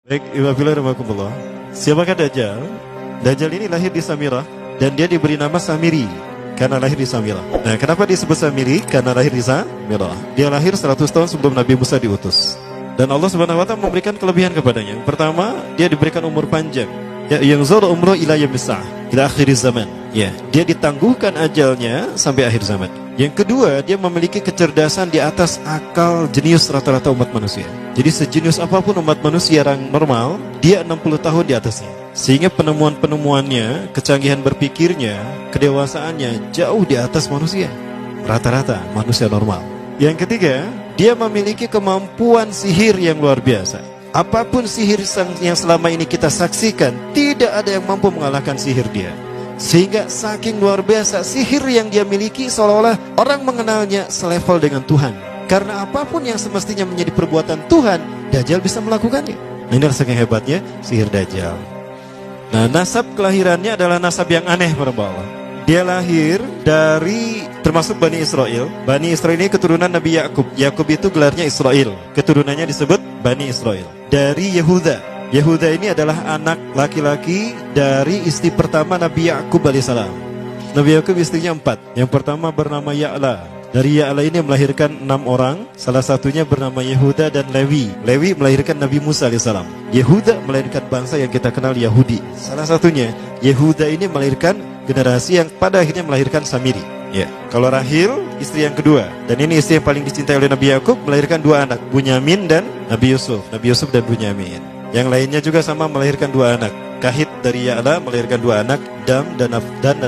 Baik, Iwabillah. Siapakah Dajjal? Dajjal ini lahir di Samirah dan dia diberi nama Samiri karena lahir di Samirah. Nah, kenapa disebut Samiri? Karena lahir di Samirah. Dia lahir 100 tahun sebelum Nabi Musa diutus. Dan Allah Subhanahu wa taala memberikan kelebihan kepadanya. Pertama, dia diberikan umur panjang. Ya, yang zul umru ila yamsah, ila akhir zaman. Ya, dia ditangguhkan ajalnya sampai akhir zaman. Yang kedua, dia memiliki kecerdasan di atas akal jenius rata-rata umat manusia. Jadi sejenius apapun umat manusia yang normal, dia 60 tahun di atasnya. Sehingga penemuan-penemuannya, kecanggihan berpikirnya, kedewasaannya jauh di atas manusia. Rata-rata manusia normal. Yang ketiga, dia memiliki kemampuan sihir yang luar biasa. Apapun sihir yang selama ini kita saksikan, tidak ada yang mampu mengalahkan sihir dia. Sehingga saking luar biasa sihir yang dia miliki, seolah-olah orang mengenalnya selevel dengan Tuhan. Karena apapun yang semestinya menjadi perbuatan Tuhan, Dajjal bisa melakukannya. Nah, inilah saking hebatnya sihir Dajjal. Nah, nasab kelahirannya adalah nasab yang aneh para Allah. Dia lahir dari termasuk Bani Israel. Bani Israel ini keturunan Nabi Yakub. Yakub itu gelarnya Israel. Keturunannya disebut Bani Israel. Dari Yehuda. Yehuda ini adalah anak laki-laki dari istri pertama Nabi Yakub alaihissalam. Nabi Yakub istrinya 4. Yang pertama bernama Ya'la. Dari Ya'la ini melahirkan 6 orang. Salah satunya bernama Yehuda dan Lewi. Lewi melahirkan Nabi Musa alaihissalam. Yehuda melahirkan bangsa yang kita kenal Yahudi. Salah satunya Yehuda ini melahirkan generasi yang pada akhirnya melahirkan Samiri. Ya, kalau Rahil istri yang kedua, dan ini istri yang paling dicintai oleh Nabi Yakub, melahirkan 2 anak, Bunyamin dan Nabi Yusuf. Nabi Yusuf dan Bunyamin. Yang lainnya juga sama melahirkan 2 anak. Kahit dari Ya'la melahirkan 2 anak, Dam dan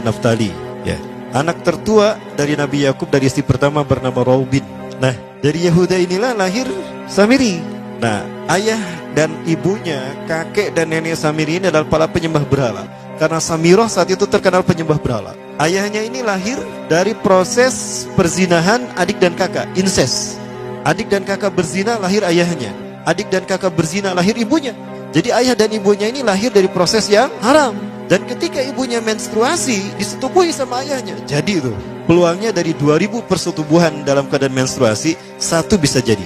Naftali. Ya. Anak tertua dari Nabi Yakub dari istri pertama bernama Raubin. Nah, dari Yehuda inilah lahir Samiri. Nah, ayah dan ibunya, kakek dan nenek Samiri ini adalah para penyembah berhala. Karena Samirah saat itu terkenal penyembah berhala. Ayahnya ini lahir dari proses perzinahan adik dan kakak, incest. Adik dan kakak berzina, lahir ayahnya. Adik dan kakak berzina, lahir ibunya. Jadi ayah dan ibunya ini lahir dari proses yang haram. Dan ketika ibunya menstruasi, disetubuhi sama ayahnya. Jadi itu, peluangnya dari 2000 persetubuhan dalam keadaan menstruasi, 1 bisa jadi.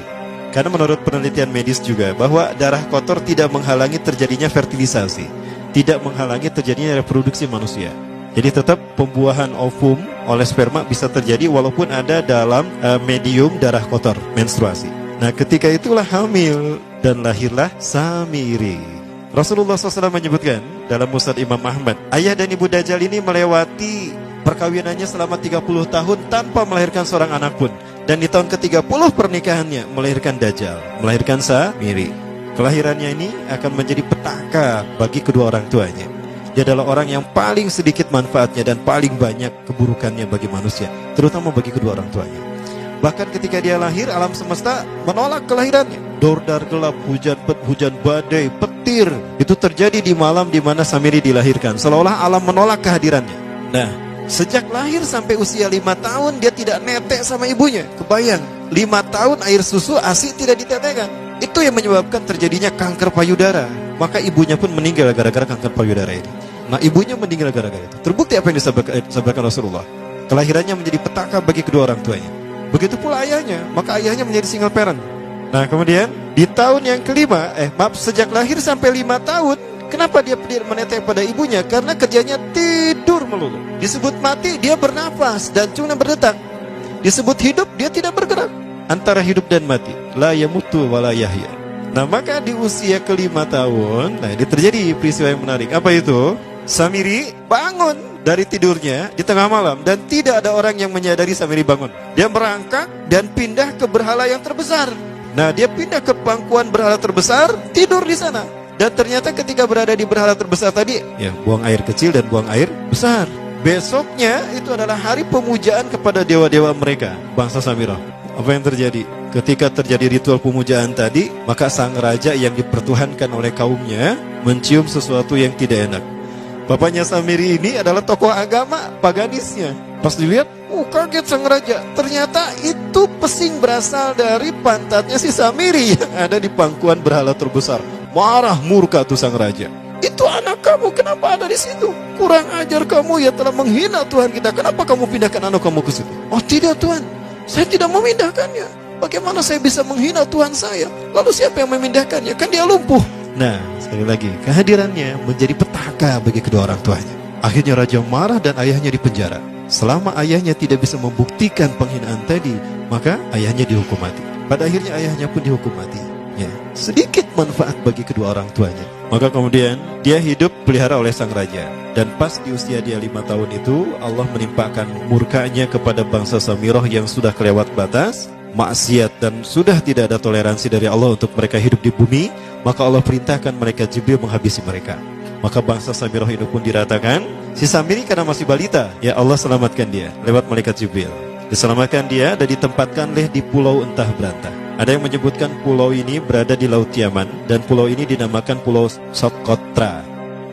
Karena menurut penelitian medis juga, bahwa darah kotor tidak menghalangi terjadinya fertilisasi. Tidak menghalangi terjadinya reproduksi manusia. Jadi tetap pembuahan ovum oleh sperma bisa terjadi walaupun ada dalam medium darah kotor, menstruasi. Nah, ketika itulah hamil dan lahirlah Samiri. Rasulullah SAW menyebutkan dalam Musnad Imam Ahmad, ayah dan ibu Dajjal ini melewati perkawinannya selama 30 tahun tanpa melahirkan seorang anak pun. Dan di tahun ke-30 pernikahannya melahirkan Dajjal, melahirkan Samiri. Kelahirannya ini akan menjadi petaka bagi kedua orang tuanya. Dia adalah orang yang paling sedikit manfaatnya dan paling banyak keburukannya bagi manusia, terutama bagi kedua orang tuanya. Bahkan ketika dia lahir, alam semesta menolak kelahirannya. Dordar gelap, hujan badai, petir. Itu terjadi di malam di mana Samiri dilahirkan. Seolah-olah alam menolak kehadirannya. Nah, sejak lahir sampai usia 5 tahun, dia tidak netek sama ibunya. Kebayang, 5 tahun air susu ASI tidak ditetekkan. Itu yang menyebabkan terjadinya kanker payudara. Maka ibunya pun meninggal gara-gara kanker payudara ini. Nah, ibunya meninggal gara-gara itu. Terbukti apa yang disampaikan Rasulullah. Kelahirannya menjadi petaka bagi kedua orang tuanya. Begitu pula ayahnya, maka ayahnya menjadi single parent. Nah, kemudian di tahun yang kelima, sejak lahir sampai 5 tahun, kenapa dia menetek pada ibunya? Karena kerjanya tidur melulu. Disebut mati, dia bernafas dan cuma berdetak. Disebut hidup, dia tidak bergerak. Antara hidup dan mati, la yamutu wa la yahya. Nah, maka di usia ke-5 tahun, nah ini terjadi peristiwa yang menarik. Apa itu? Samiri bangun dari tidurnya di tengah malam dan tidak ada orang yang menyadari Samiri bangun. Dia merangkak dan pindah ke berhala yang terbesar. Nah, dia pindah ke pangkuan berhala terbesar, tidur di sana. Dan ternyata ketika berada di berhala terbesar tadi, ya, buang air kecil dan buang air besar. Besoknya itu adalah hari pemujaan kepada dewa-dewa mereka, bangsa Samirah. Apa yang terjadi? Ketika terjadi ritual pemujaan tadi, maka sang raja yang dipertuhankan oleh kaumnya mencium sesuatu yang tidak enak. Bapaknya Samiri ini adalah tokoh agama paganisnya. Pas dilihat, kaget sang raja. Ternyata itu pesing berasal dari pantatnya si Samiri yang ada di pangkuan berhala terbesar. Marah murka tuh sang raja. Itu anak kamu, kenapa ada di situ? Kurang ajar kamu, ya telah menghina Tuhan kita. Kenapa kamu pindahkan anak kamu ke situ? Oh tidak Tuhan, saya tidak memindahkannya. Bagaimana saya bisa menghina Tuhan saya? Lalu siapa yang memindahkannya? Kan dia lumpuh. Nah, sekali lagi, kehadirannya menjadi petaka bagi kedua orang tuanya. Akhirnya raja marah dan ayahnya dipenjara. Selama ayahnya tidak bisa membuktikan penghinaan tadi, maka ayahnya dihukum mati. Pada akhirnya ayahnya pun dihukum mati. Ya, sedikit manfaat bagi kedua orang tuanya. Maka kemudian dia hidup pelihara oleh sang raja. Dan pas di usia dia 5 tahun itu, Allah menimpakan murkanya kepada bangsa Samirah yang sudah kelewat batas, maksiat, dan sudah tidak ada toleransi dari Allah untuk mereka hidup di bumi. Maka Allah perintahkan mereka Jibril menghabisi mereka. Maka bangsa Samirah itu pun diratakan. Si Samiri karena masih balita, ya Allah selamatkan dia lewat malaikat Jibril. Diselamatkan dia dan ditempatkan di pulau entah berantah. Ada yang menyebutkan pulau ini berada di Laut Yaman, dan pulau ini dinamakan Pulau Socotra.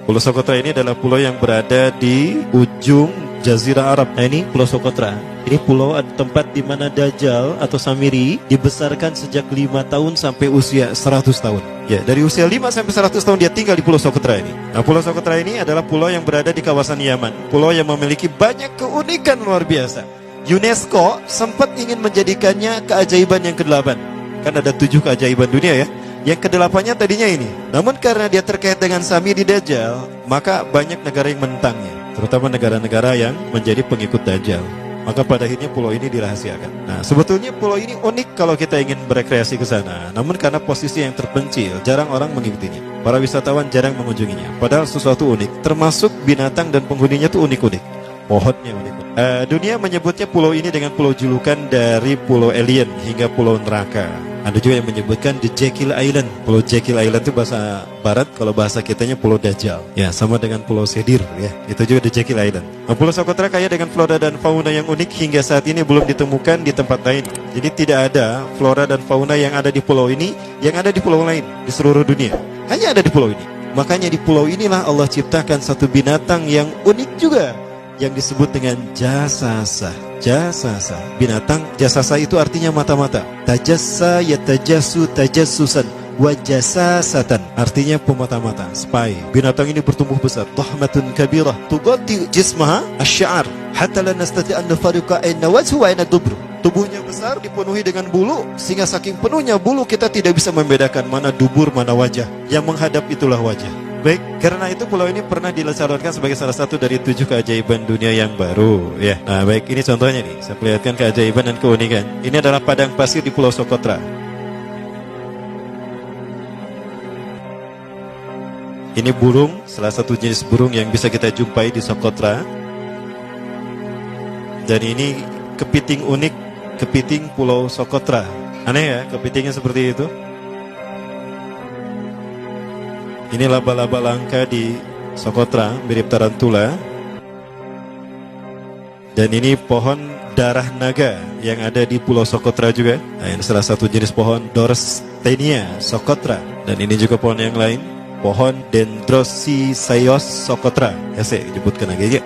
Pulau Socotra ini adalah pulau yang berada di ujung Jazirah Arab. Nah, ini Pulau Socotra. Ini pulau tempat di mana Dajjal atau Samiri dibesarkan sejak 5 tahun sampai usia 100 tahun. Ya, dari usia 5 sampai 100 tahun dia tinggal di Pulau Socotra ini. Nah, Pulau Socotra ini adalah pulau yang berada di kawasan Yaman. Pulau yang memiliki banyak keunikan luar biasa. UNESCO sempat ingin menjadikannya keajaiban yang ke-8. Kan ada 7 keajaiban dunia ya. Yang ke-8-nya tadinya ini. Namun karena dia terkait dengan Samiri Dajjal, maka banyak negara yang menentangnya, terutama negara-negara yang menjadi pengikut Dajjal. Maka pada akhirnya pulau ini dirahasiakan. Nah, sebetulnya pulau ini unik kalau kita ingin berekreasi ke sana. Namun karena posisi yang terpencil, jarang orang mengikutinya. Para wisatawan jarang mengunjunginya. Padahal sesuatu unik, termasuk binatang dan penghuninya tuh unik-unik. Pohonnya unik. Dunia menyebutnya pulau ini dengan pulau julukan dari pulau alien hingga pulau neraka. Ada juga yang menyebutkan The Jekyll Island. Pulau Jekyll Island itu bahasa barat, kalau bahasa kitanya Pulau Dajjal. Ya, sama dengan Pulau Sedir ya. Itu juga The Jekyll Island. Nah, Pulau Socotra kaya dengan flora dan fauna yang unik hingga saat ini belum ditemukan di tempat lain. Jadi tidak ada flora dan fauna yang ada di pulau ini yang ada di pulau lain di seluruh dunia. Hanya ada di pulau ini. Makanya di pulau inilah Allah ciptakan satu binatang yang unik juga, yang disebut dengan jasasa. Jasasa, binatang jasasa itu artinya mata-mata. Tajassa yatajassu tajassusan wa jasasatan, artinya pemata-mata, spy. Binatang ini bertumbuh besar, tahmatun kabirah tughatti jismaha asy-sya'r hatta la nastati' an nafariqa ayna wajhu wa ayna dubru. Tubuhnya besar, dipenuhi dengan bulu, sehingga saking penuhnya bulu kita tidak bisa membedakan mana dubur mana wajah. Yang menghadap itulah wajah. Baik, karena itu pulau ini pernah dilesarkan sebagai salah satu dari 7 keajaiban dunia yang baru ya. Nah baik, ini contohnya nih, saya perlihatkan keajaiban dan keunikan. Ini adalah padang pasir di Pulau Socotra. Ini burung, salah satu jenis burung yang bisa kita jumpai di Socotra. Dan ini kepiting unik, kepiting Pulau Socotra. Aneh ya, kepitingnya seperti itu. Ini laba-laba langka di Socotra, mirip tarantula. Dan ini pohon darah naga yang ada di Pulau Socotra juga. Nah, ini salah satu jenis pohon Dorstenia Socotra. Dan ini juga pohon yang lain, pohon Dendrosisaios Socotra. Ya, saya sebutkan lagi ya.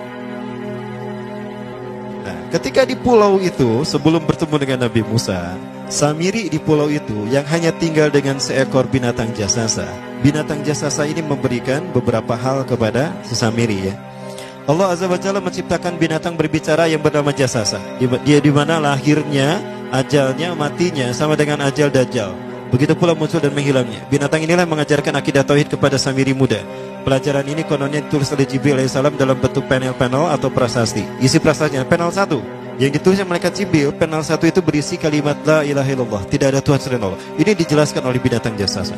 Nah, ketika di pulau itu, sebelum bertemu dengan Nabi Musa, Samiri di pulau itu yang hanya tinggal dengan seekor binatang jasasa. Binatang jasasa ini memberikan beberapa hal kepada si Samiri ya. Allah Azza wa Jalla menciptakan binatang berbicara yang bernama jasasa. Dia di mana lahirnya, ajalnya, matinya sama dengan ajal Dajjal. Begitu pula muncul dan menghilangnya. Binatang inilah mengajarkan akidah tauhid kepada Samiri muda. Pelajaran ini kononnya ditulis oleh Jibril alaihissalam dalam bentuk panel-panel atau prasasti. Isi prasastinya panel 1 yang ditulisnya malaikat Jibril, panel 1 itu berisi kalimat la ilaha illallah, tidak ada Tuhan selain Allah. Ini dijelaskan oleh binatang jasasa.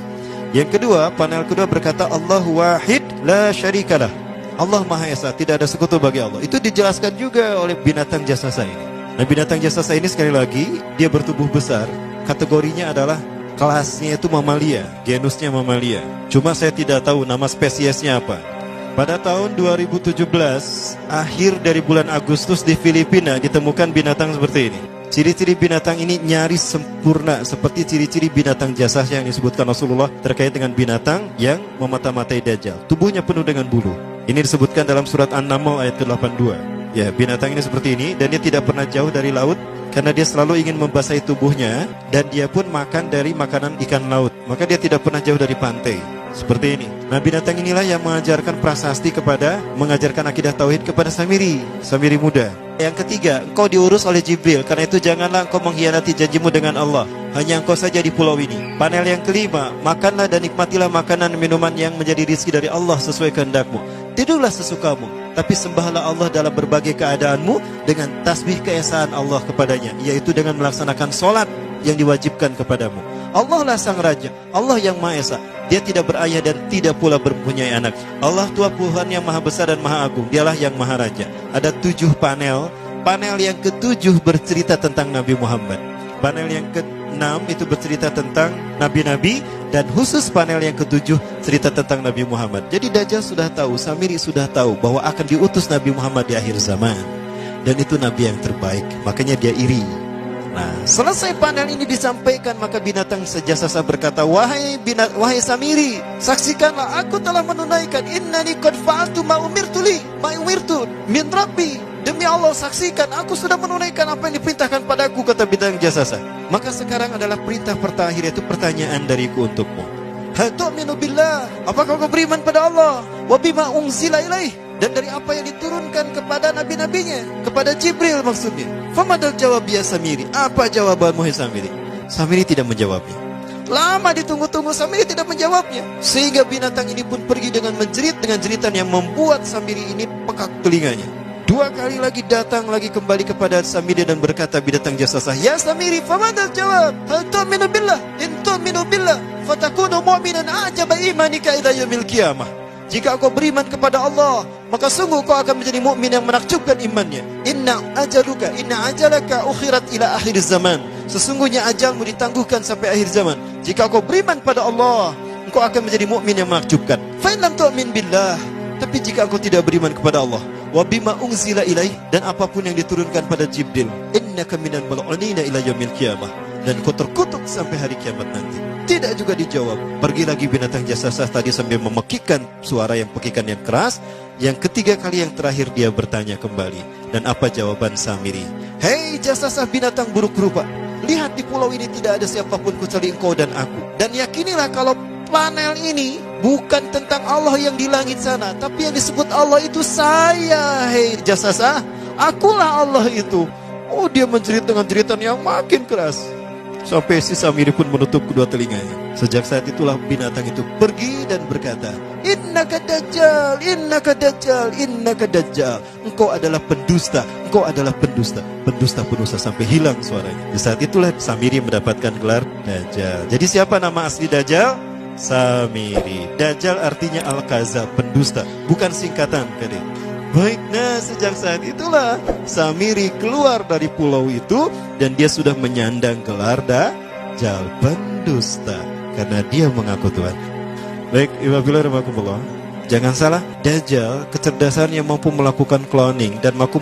Yang kedua, panel kedua berkata Allahu wahid la syarikalah. Allah Maha Esa, tidak ada sekutu bagi Allah. Itu dijelaskan juga oleh binatang jasasa ini. Nah, binatang jasasa ini sekali lagi dia bertubuh besar. Kategorinya adalah kelasnya itu mamalia, genusnya mamalia. Cuma saya tidak tahu nama spesiesnya apa. Pada tahun 2017, akhir dari bulan Agustus di Filipina ditemukan binatang seperti ini. Ciri-ciri binatang ini nyaris sempurna seperti ciri-ciri binatang jasasa yang disebutkan Rasulullah terkait dengan binatang yang memata-matai Dajjal. Tubuhnya penuh dengan bulu. Ini disebutkan dalam surat An-Naml ayat ke-82. Ya, binatang ini seperti ini dan dia tidak pernah jauh dari laut karena dia selalu ingin membasahi tubuhnya dan dia pun makan dari makanan ikan laut. Maka dia tidak pernah jauh dari pantai. Seperti ini. Nah, binatang inilah yang mengajarkan prasasti mengajarkan akidah tauhid kepada Samiri muda. Yang ketiga, engkau diurus oleh Jibril. Karena itu janganlah engkau mengkhianati janjimu dengan Allah. hanya engkau saja di pulau ini. Panel yang kelima, makanlah dan nikmatilah makanan minuman yang menjadi rezeki dari Allah sesuai kehendakmu. Tidurlah sesukamu, tapi sembahlah Allah dalam berbagai keadaanmu dengan tasbih keesaan Allah kepadanya, yaitu dengan melaksanakan solat yang diwajibkan kepadamu. Allah lah sang raja, Allah yang Maha Esa. Dia tidak berayah dan tidak pula mempunyai anak. Allah Tuhan Tuhan yang maha besar dan maha agung. Dialah yang maha raja. Ada 7 panel. Panel yang ke-7 bercerita tentang Nabi Muhammad. Panel yang ke-6 itu bercerita tentang nabi-nabi, dan khusus panel yang ke-7 cerita tentang Nabi Muhammad. Jadi Dajjal sudah tahu, Samiri sudah tahu bahwa akan diutus Nabi Muhammad di akhir zaman, dan itu nabi yang terbaik. Makanya dia iri. Nah, selesai panel ini disampaikan, maka binatang sejasasa berkata, wahai Samiri, saksikanlah aku telah menunaikan, innani qad fa'altu ma umirtu min rabbi. Demi Allah, saksikan, aku sudah menunaikan apa yang diperintahkan padaku, kata bintang jasasa. Maka sekarang adalah perintah terakhir, yaitu pertanyaan dariku untukmu. Hal tu'minu billah, apakah kau beriman pada Allah? Wa bima unzila ilaih, dan dari apa yang diturunkan kepada nabi-nabinya, kepada Jibril maksudnya. Famadal jawab ya Samiri, apa jawabanmu hai Samiri? Samiri tidak menjawabnya. Lama ditunggu-tunggu, Samiri tidak menjawabnya, sehingga binatang ini pun pergi dengan menjerit dengan jeritan yang membuat Samiri ini pekak telinganya. 2 kali lagi datang lagi kembali kepada Samiri dan berkata binatang jasasa, ya Samiri, famadal jawab? Hal tu'minu billah, in tu'minu billah fatakunu mu'minan ajaba imanika ila yaumil qiyamah. Jika kau beriman kepada Allah, maka sungguh kau akan menjadi mukmin yang menakjubkan imannya. Inna ajalaka ukhirat ila akhir zaman. Sesungguhnya ajalmu ditangguhkan sampai akhir zaman. Jika kau beriman pada Allah, engkau akan menjadi mukmin yang menakjubkan. Fa in lam tu'min billah, tapi jika engkau tidak beriman kepada Allah, wa bima unzila ilaih, dan apapun yang diturunkan pada Jibril, innaka minal mal'unina ila yaumil qiyamah, dan kau terkutuk sampai hari kiamat nanti. Tidak juga dijawab. Pergi lagi binatang jasasa tadi sambil memekikkan suara yang pekikan yang keras. Yang ketiga kali yang terakhir dia bertanya kembali. Dan apa jawaban Samiri? Hei jasasa binatang buruk rupa, lihat di pulau ini tidak ada siapapun kecuali engkau dan aku. Dan yakinilah kalau panel ini bukan tentang Allah yang di langit sana, tapi yang disebut Allah itu saya. Hei jasasa, akulah Allah itu. Oh, dia menjerit dengan jeritan yang makin keras, sampai si Samiri pun menutup kedua telinganya. Sejak saat itulah binatang itu pergi dan berkata, innaka dajjal, innaka dajjal, innaka dajjal. Engkau adalah pendusta, engkau adalah pendusta. Pendusta sampai hilang suaranya. Di saat itulah Samiri mendapatkan gelar Dajjal. Jadi siapa nama asli Dajjal? Samiri. Dajjal artinya Al-Kazab, pendusta, bukan singkatan kadek. Baik, nah sejak saat itulah Samiri keluar dari pulau itu, dan dia sudah menyandang gelar Dajjal, pendusta, karena dia mengaku Tuhan. Baik, Iwabillah rahmatullah. Jangan salah, Dajjal kecerdasannya mampu melakukan cloning dan mampu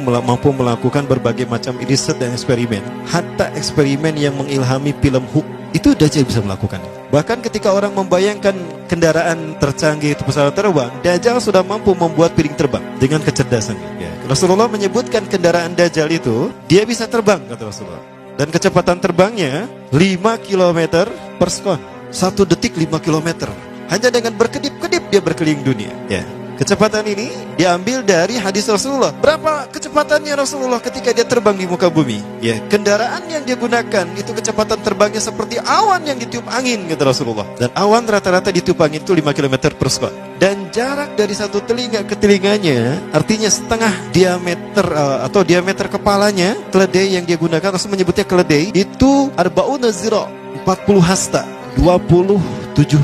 melakukan berbagai macam riset dan eksperimen. Hatta eksperimen yang mengilhami film Hook, itu Dajjal bisa melakukannya. Bahkan ketika orang membayangkan kendaraan tercanggih itu pesawat terbang, Dajjal sudah mampu membuat piring terbang dengan kecerdasannya. Ya. Rasulullah menyebutkan kendaraan Dajjal itu, dia bisa terbang, kata Rasulullah. Dan kecepatan terbangnya 5 km per sekon. 1 detik 5 km. Hanya dengan berkedip-kedip dia berkeliling dunia. Ya. Kecepatan ini diambil dari hadis Rasulullah. Berapa kecepatannya Rasulullah ketika dia terbang di muka bumi? Ya, kendaraan yang dia gunakan itu kecepatan terbangnya seperti awan yang ditiup angin, kata Rasulullah. Dan awan rata-rata ditiup angin itu 5 km per sekon. Dan jarak dari satu telinga ke telinganya, artinya setengah diameter atau diameter kepalanya, keledai yang dia gunakan, Rasul menyebutnya keledai, itu arba'una zira, 40 hasta, 27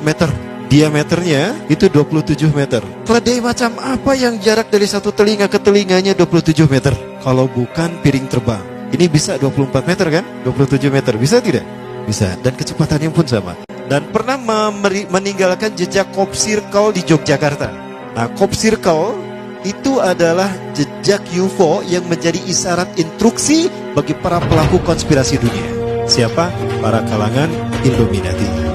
meter. Diameternya itu 27 meter. Keledai macam apa yang jarak dari satu telinga ke telinganya 27 meter? Kalau bukan piring terbang. Ini bisa 24 meter kan? 27 meter, bisa tidak? Bisa, dan kecepatannya pun sama. Dan pernah meninggalkan jejak Cop Circle di Yogyakarta. Nah, Cop Circle itu adalah jejak UFO yang menjadi isyarat instruksi bagi para pelaku konspirasi dunia. Siapa? Para kalangan Illuminati.